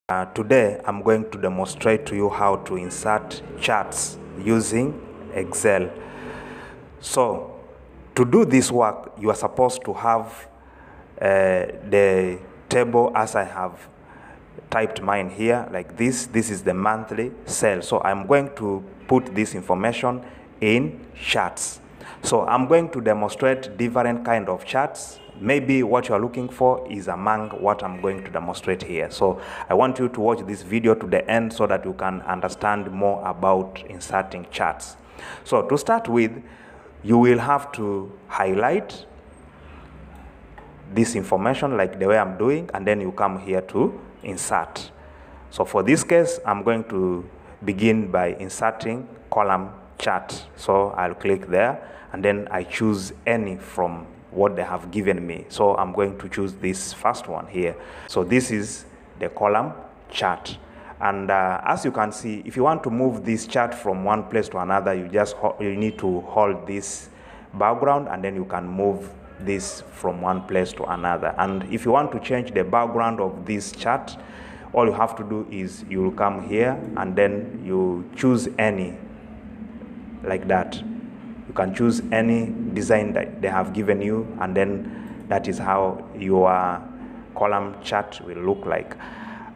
Today I'm going to demonstrate to you how to insert charts using Excel. So to do this work, you are supposed to have the table as I have typed mine here, like this. This is the monthly sale. So I'm going to put this information in charts. So I'm going to demonstrate different kind of charts. Maybe what you are looking for is among what I'm going to demonstrate here. So I want you to watch this video to the end so that you can understand more about inserting charts. So to start with, you will have to highlight this information like the way I'm doing, and then you come here to insert. So for this case, I'm going to begin by inserting column chart. So I'll click there, and then I choose any from what they have given me. So I'm going to choose this first one here. So this is the column chart. And as you can see, if you want to move this chart from one place to another, you need to hold this background, and then you can move this from one place to another. And if you want to change the background of this chart, all you have to do is you will come here and then you choose any, like that. You can choose any design that they have given you, and then that is how your column chart will look like.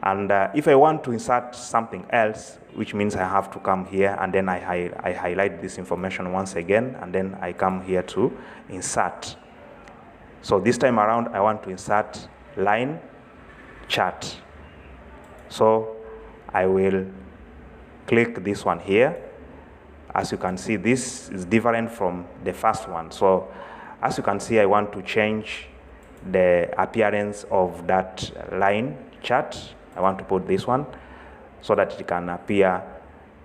And if I want to insert something else, which means I have to come here and then I highlight this information once again, and then I come here to insert. So this time around, I want to insert line chart. So I will click this one here. As you can see, this is different from the first one. So as you can see, I want to change the appearance of that line chart. I want to put this one so that it can appear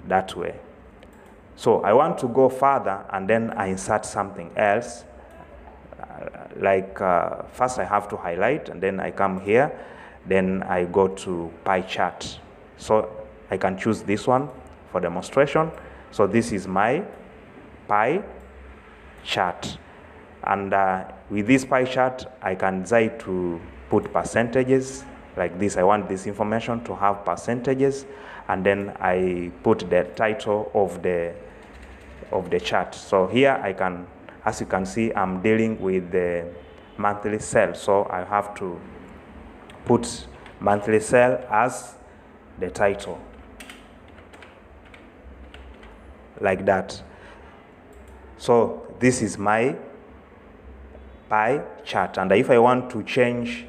that way. So I want to go further, and then I insert something else. First I have to highlight, and then I come here, then I go to pie chart. So I can choose this one for demonstration. So this is my pie chart. And with this pie chart, I can decide to put percentages like this. I want this information to have percentages, and then I put the title of the chart. So here I can, as you can see, I'm dealing with the monthly sale. So I have to put monthly sale as the title, like that. So this is my pie chart. And if I want to change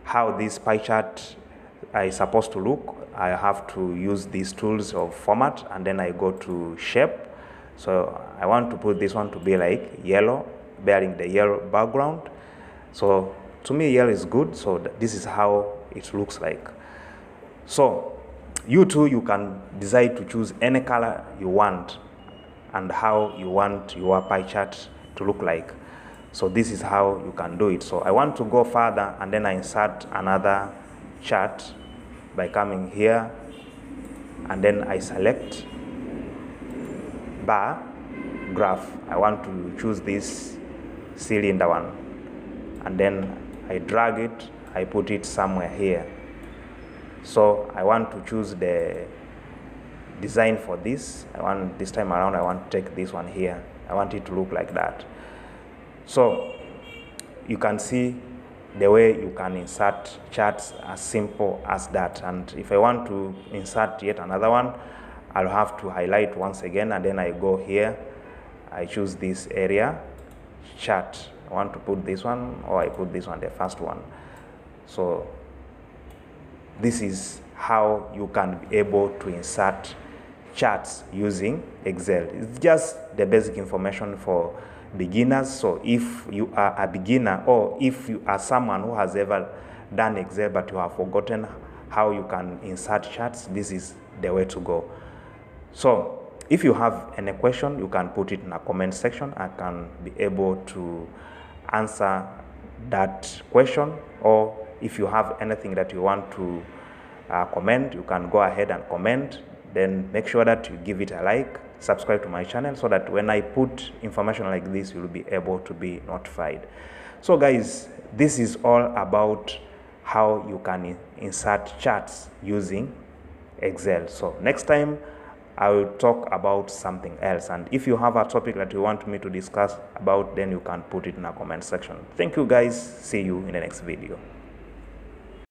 how this pie chart is supposed to look, I have to use these tools of format, and then I go to shape. So I want to put this one to be like yellow, bearing the yellow background. So to me, yellow is good. So this is how it looks like. So you too, you can decide to choose any color you want and how you want your pie chart to look like. So this is how you can do it. So I want to go further, and then I insert another chart by coming here, and then I select bar graph. I want to choose this cylinder one, and then I drag it, I put it somewhere here. So I want to choose the design for this. This time around, I want to take this one here. I want it to look like that. So you can see the way you can insert charts as simple as that. And if I want to insert yet another one, I'll have to highlight once again, and then I go here, I choose this area, chart. I want to put this one, or I put this one, the first one. So this is how you can be able to insert charts using Excel. It's just the basic information for beginners. So if you are a beginner, or if you are someone who has ever done Excel but you have forgotten how you can insert charts, this is the way to go. So if you have any question, you can put it in a comment section. I can be able to answer that question, or if you have anything that you want to comment, you can go ahead and comment. Then make sure that you give it a like, subscribe to my channel, so that when I put information like this, you'll be able to be notified. So guys, this is all about how you can insert charts using Excel. So next time I will talk about something else, and if you have a topic that you want me to discuss about, then you can put it in a comment section. Thank you guys, see you in the next video.